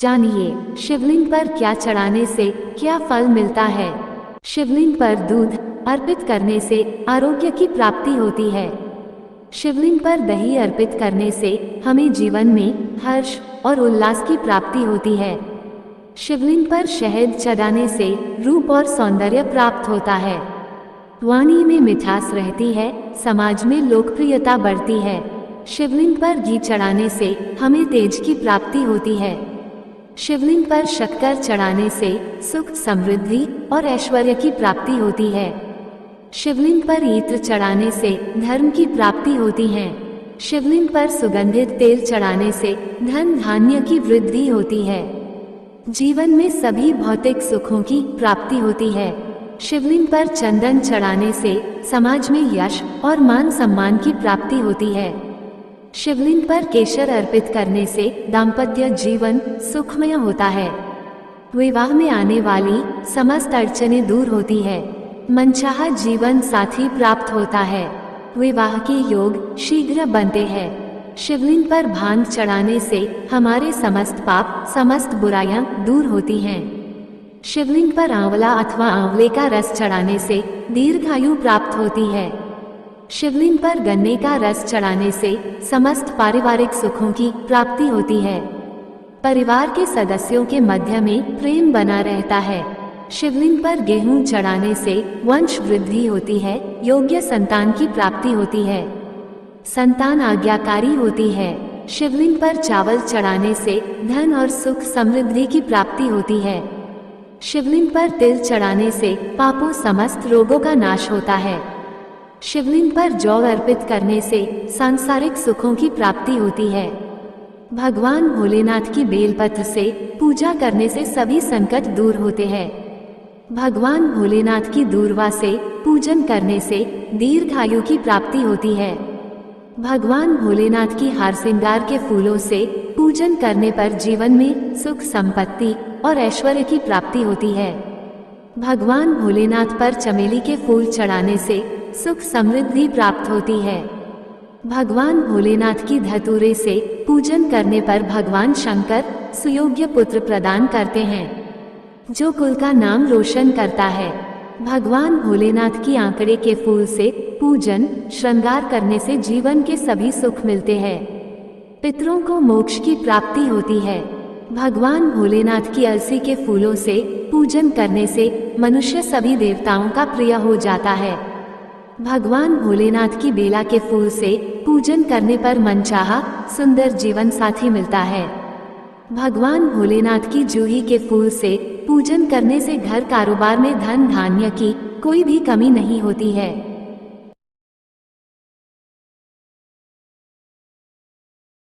जानिए शिवलिंग पर क्या चढ़ाने से क्या फल मिलता है। शिवलिंग पर दूध अर्पित करने से आरोग्य की प्राप्ति होती है। शिवलिंग पर दही अर्पित करने से हमें जीवन में हर्ष और उल्लास की प्राप्ति होती है। शिवलिंग पर शहद चढ़ाने से रूप और सौंदर्य प्राप्त होता है। वाणी में मिठास रहती है, समाज में लोकप्रियता बढ़ती है। शिवलिंग पर घी चढ़ाने से हमें तेज की प्राप्ति होती है। शिवलिंग पर शक्कर चढ़ाने से सुख, समृद्धि और ऐश्वर्य की प्राप्ति होती है। शिवलिंग पर इत्र चढ़ाने से धर्म की प्राप्ति होती है। शिवलिंग पर सुगंधित तेल चढ़ाने से धन धान्य की वृद्धि होती है। जीवन में सभी भौतिक सुखों की प्राप्ति होती है। शिवलिंग पर चंदन चढ़ाने से समाज में यश और मान सम्मान की प्राप्ति होती है। शिवलिंग पर केसर अर्पित करने से दाम्पत्य जीवन सुखमय होता है। विवाह में आने वाली समस्त अड़चनें दूर होती है। मनचाहा जीवन साथी प्राप्त होता है। विवाह के योग शीघ्र बनते हैं। शिवलिंग पर भांग चढ़ाने से हमारे समस्त पाप, समस्त बुराइयां दूर होती हैं। शिवलिंग पर आंवला अथवा आंवले का रस चढ़ाने से दीर्घायु प्राप्त होती है। शिवलिंग पर गन्ने का रस चढ़ाने से समस्त पारिवारिक सुखों की प्राप्ति होती है। परिवार के सदस्यों के मध्य में प्रेम बना रहता है। शिवलिंग पर गेहूं चढ़ाने से वंश वृद्धि होती है, योग्य संतान की प्राप्ति होती है। संतान आज्ञाकारी होती है। शिवलिंग पर चावल चढ़ाने से धन और सुख समृद्धि की प्राप्ति होती है। शिवलिंग पर तिल चढ़ाने से पापों समस्त रोगों का नाश होता है। शिवलिंग पर जौ अर्पित करने से सांसारिक सुखों की प्राप्ति होती है। भगवान भोलेनाथ की बेलपत्र से पूजा करने से सभी संकट दूर होते हैं। भगवान भोलेनाथ की दूर्वा से पूजन करने से दीर्घायु की प्राप्ति होती है। भगवान भोलेनाथ की हार श्रृंगार के फूलों से पूजन करने पर जीवन में सुख, संपत्ति और ऐश्वर्य की प्राप्ति होती है। भगवान भोलेनाथ पर चमेली के फूल चढ़ाने से सुख समृद्धि प्राप्त होती है। भगवान भोलेनाथ की धतूरे से पूजन करने पर भगवान शंकर सुयोग्य पुत्र प्रदान करते हैं, जो कुल का नाम रोशन करता है। भगवान भोलेनाथ की आंकड़े के फूल से पूजन श्रृंगार करने से जीवन के सभी सुख मिलते हैं। पितरों को मोक्ष की प्राप्ति होती है। भगवान भोलेनाथ की अलसी के फूलों से पूजन करने से मनुष्य सभी देवताओं का प्रिय हो जाता है। भगवान भोलेनाथ की बेला के फूल से पूजन करने पर मनचाहा सुंदर जीवन साथी मिलता है। भगवान भोलेनाथ की जूही के फूल से पूजन करने से घर कारोबार में धन धान्य की कोई भी कमी नहीं होती है।